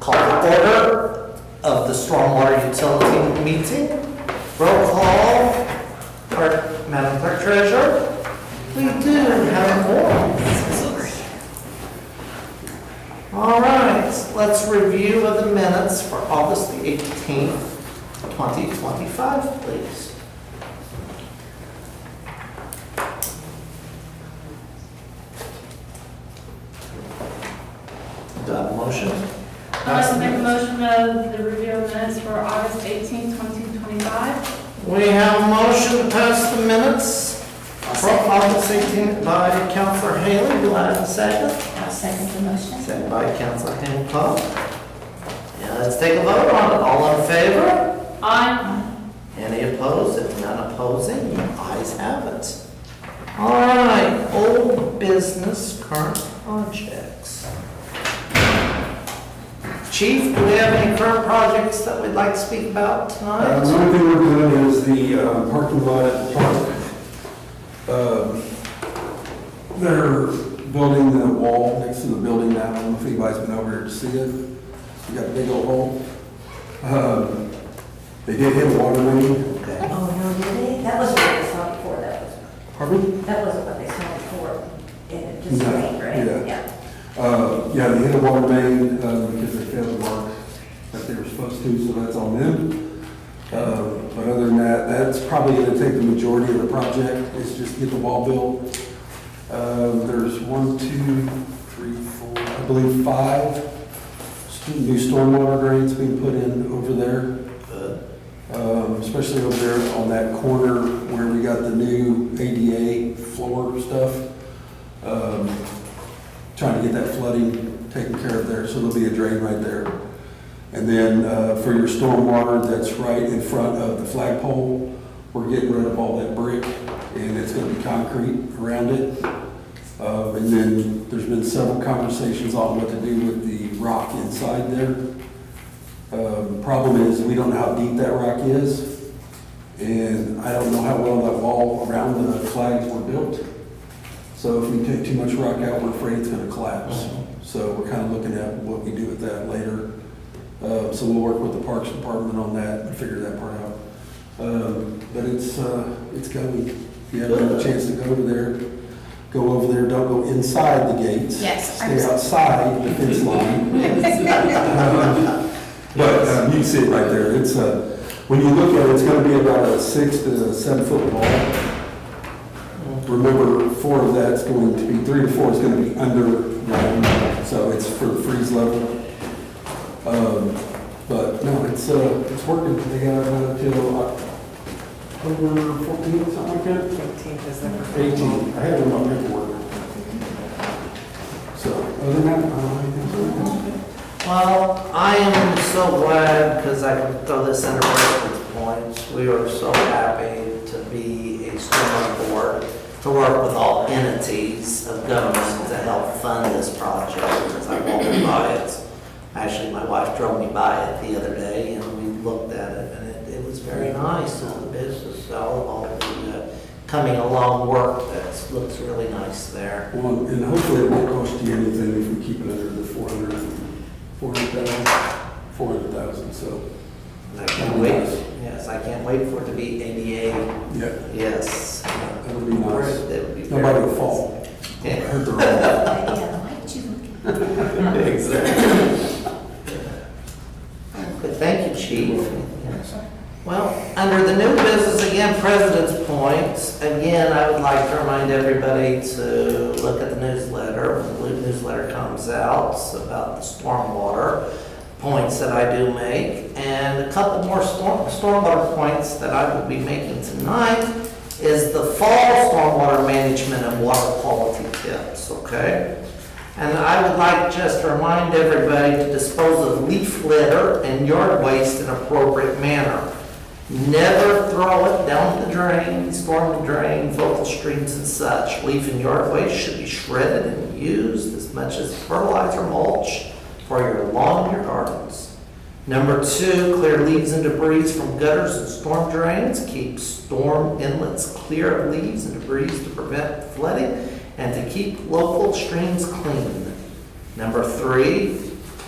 Call to order of the Stormwater Utility meeting. Roll call. Madam Clerk Treasurer. We do have a quorum. All right, let's review of the minutes for August the 18th, 2025, please. Do I have a motion? I'd like to make a motion of the review of minutes for August 18, 2025. We have a motion to pass the minutes for August 18th by Councilor Haley. Do I have a second? I'll second the motion. Second by Councilor Hancock. Yeah, let's take a vote on it. All in favor? Aye. Any opposed? If none opposing, the ayes have it. All right, old business, current projects. Chief, do we have any current projects that we'd like to speak about tonight? The only thing we're doing is the parking lot at the park. They're building the wall next to the building now. I don't know if anybody's been over there to see it. We got a big old hole. They did hit a water main. Okay. Oh, no, did they? That wasn't what they saw before, that was, Pardon? that wasn't what they saw before. It just No, rained, right? yeah. Yeah, they hit a water main because they failed to mark that they were supposed to, so that's on them. But other than that, that's probably going to take the majority of the project, is just get the wall built. There's 1, 2, 3, 4, I believe 5 new stormwater drains being put in over there. Especially over there on that corner where we got the new ADA floor stuff. Trying to get that flooding taken care of there, so there'll be a drain right there. And then for your stormwater that's right in front of the flagpole, we're getting rid of all that brick and it's going to be concrete around it. And then there's been several conversations on what to do with the rock inside there. Problem is we don't know how deep that rock is, and I don't know how well that wall around the flags were built. So if we take too much rock out, we're afraid it's going to collapse. So we're kind of looking at what we do with that later. So we'll work with the Parks Department on that and figure that part out. But it's going. If you have a chance to go over there, go over there. Don't go inside the gates. Yes. Stay outside the fence line. But you can see it right there. It's when you look at it, it's going to be about a 6 to 7 foot wall. Remember, 4 of that's going to be, 3 to 4 is going to be underground, so it's for the freeze level. But no, it's working. They got until October 14th, something like that. 18th is the 18th. I have them on paperwork. So other than that, I don't know anything else. Well, I am so glad, because I can throw this into reference points. We are so happy to be a stormwater board, to work with all entities of government to help fund this project, because I walked by it. Actually, my wife drove me by it the other day, and we looked at it, and it was very nice. All the business, all the coming along work that looks really nice there. Well, and hopefully it won't cost you anything if we keep it under the 400,000, so. I can't wait. Yes, I can't wait for it to be ADA. Yeah. Yes. That would be nice. That would be Nobody very will fall. Yeah. Hurt their own. Yeah, why did you look? Exactly. But thank you, Chief. Well, under the new business, again, President's Points, again, I would like to remind everybody to look at the newsletter. When the newsletter comes out about the stormwater points that I do make, and a couple more stormwater points that I will be making tonight is the fall stormwater management and water quality tips, okay? And I would like just to remind everybody to dispose of leaf litter and yard waste in an appropriate manner. Never throw it down the drain, storm drain, vocal streams and such. Leaf and yard waste should be shredded and used as much as fertilizer mulch for your lawn and your gardens. Number 2, clear leaves and debris from gutters and storm drains. Keep storm inlets clear of leaves and debris to prevent flooding and to keep local streams clean. Number 3,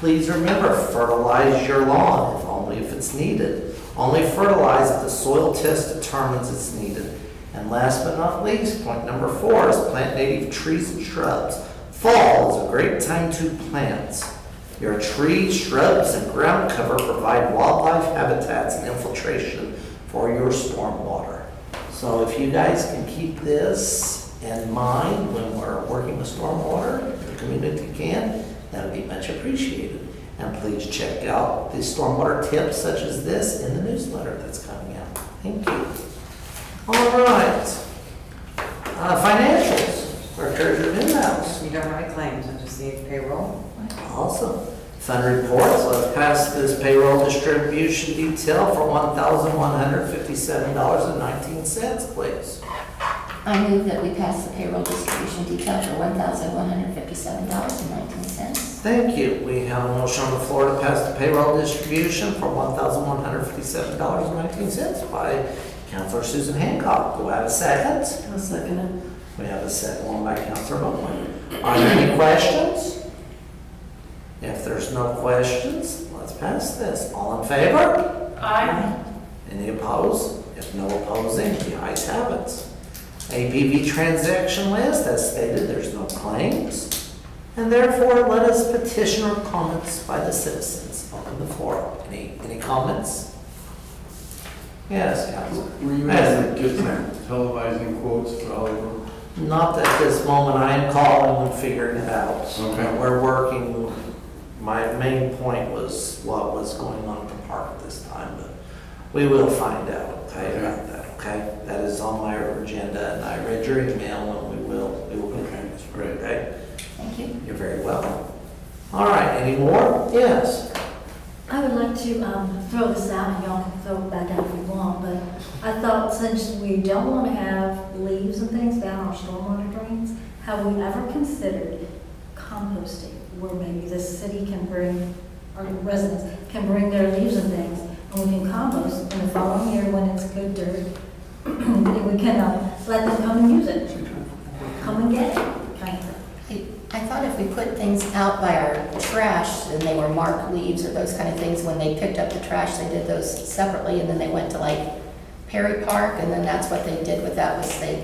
Please remember, fertilize your lawn, if only if it's needed. Only fertilize if the soil test determines it's needed. And last but not least, point number 4 is plant native trees and shrubs. Fall is a great time to plant. Your trees, shrubs, and ground cover provide wildlife habitats and infiltration for your stormwater. So if you guys can keep this in mind when we're working with stormwater, if the community can, that would be much appreciated. And please check out the stormwater tips such as this in the newsletter that's coming out. Thank you. All right. Financials. Our treasurer Newhouse. You don't have any claims, I just need payroll. Awesome. Fund reports. Let's pass this payroll distribution detail for $1,157.19, please. I move that we pass the payroll distribution detail for $1,157.19. Thank you. We have a motion on the floor to pass the payroll distribution for $1,157.19 by Councilor Susan Hancock. Do I have a second? I'll second it. We have a second one by Councilor Bowman. Are there any questions? If there's no questions, let's pass this. All in favor? Aye. Any opposed? If no opposing, the ayes have it. APV transaction list, as stated, there's no claims. And therefore, let us petition or comments by the citizens. Open the floor. Any comments? Yes, Councilor. Were you Yes. just televising quotes for Oliver? Not at this moment. I am calling and figuring it out. Okay. We're working. My main point was what was going on at the park at this time, but we will find out, okay, about that, okay? That is on my agenda, and I read your email, and we will confirm this, Great. okay? Thank you. You're very welcome. All right, any more? Yes. I would like to throw this out, and y'all can throw it back out if you want, but I thought since we don't want to have leaves and things down our stormwater drains, have we ever considered composting, where maybe the city can bring, or residents can bring their leaves and things, and we can compost in the following year when it's good dirt, we can let them come and use it, come and get it, kind of thing. I thought if we put things out by our trash and they were marked leaves or those kind of things, when they picked up the trash, they did those separately, and then they went to like Perry Park, and then that's what they did with that, was they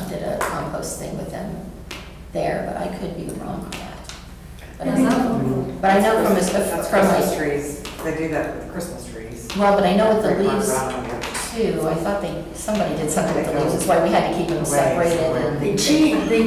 did a compost thing with them there, but I could be wrong on that. But I know from That's from Christmas like, trees, they do that with Christmas trees. well, but I know with the They run leaves around them. too, I thought somebody did something with the leaves, that's why we had to keep them separated. And They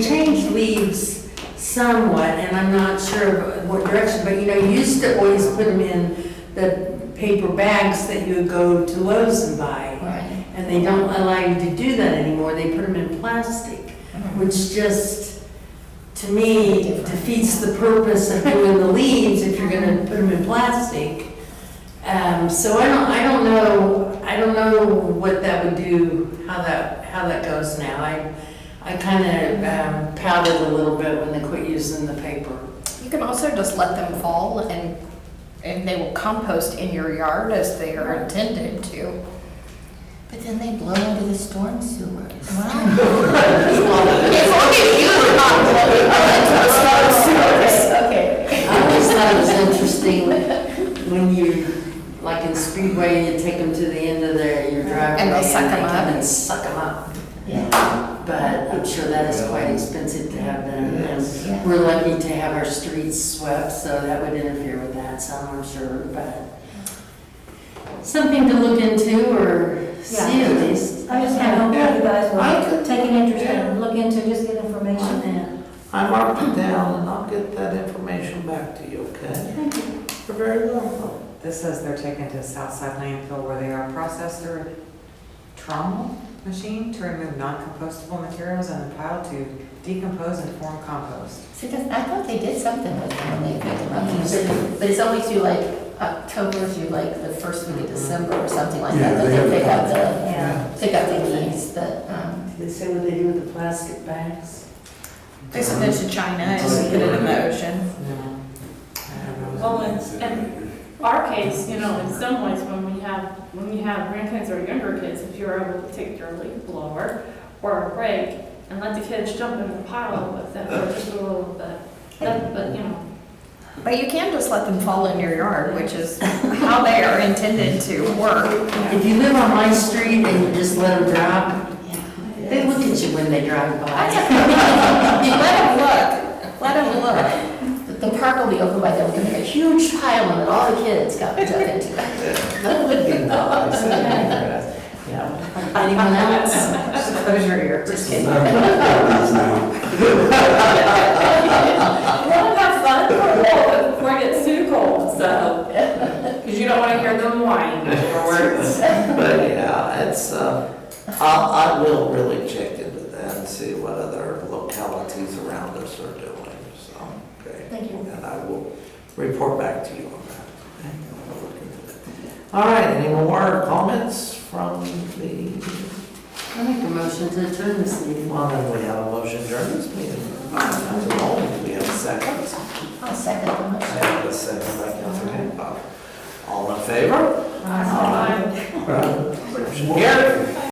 changed leaves somewhat, and I'm not sure what direction, but you used to always put them in the paper bags that you would go to Lowe's and buy. Right. And they don't allow you to do that anymore, they put them in plastic, which just, to me, defeats the purpose of doing the leaves if you're gonna put them in plastic. So I don't know what that would do, how that goes now. I kind of pouted a little bit when they quit using the paper. You can also just let them fall and they will compost in your yard as they are intended to. But then they blow into the storm sewers. As long as you are not blowing into the storm sewers. Okay. I always thought it was interesting when you, like in Speedway, you take them to the end of your driveway. And they'll suck 'em up. And suck them up. Yeah. But I'm sure that is quite expensive to have them. Yes. And we're lucky to have our streets swept, so that would interfere with that some, I'm sure, but something to look into or see at least. I just kind of hope you guys I will could- take an interest and look into, just get information. And I marked it down, and I'll get that information back to you, okay? You're very welcome. This says they're taken to Southside landfill where they are processed through a trommel machine to remove non-compostable materials and then piled to decompose and form compost. See, I thought they did something with them when they picked them up. But it's only through like October through like the first week of December or something like Yeah, that, they that have they pick up a pick up the leaves, but, did they say what they do with the plastic bags? They send it to China and put it in the ocean. No. I don't know. Well, in our case, in some ways, when you have grandkids or younger kids, if you're able to take your leaf blower or a rake and let the kids jump in the pile with them for just a little bit, but. But you can just let them fall in your yard, which is how they are intended to work. If you live on my street and you just let them drive, they look at you when they drive by. Let them look. The park will be open by then, we're gonna make a huge pile and then all the kids got to jump into it. That would be nice. Yeah. Anyone else? Just close your ears. Just kidding. Now. You want to have fun for a while before it gets too cold, so, because you don't want to hear them whine afterwards. But yeah, it's, I will really check into that and see what other localities around us are doing, so, okay. Thank you. And I will report back to you on that. Okay, I'll look into it. All right, any more comments from the, I make a motion to adjourn this meeting. well, then we have a motion during this meeting. Do we have a second? I'll second the I motion. have a second by Councilor Hancock. All in favor? Aye. Motion carries.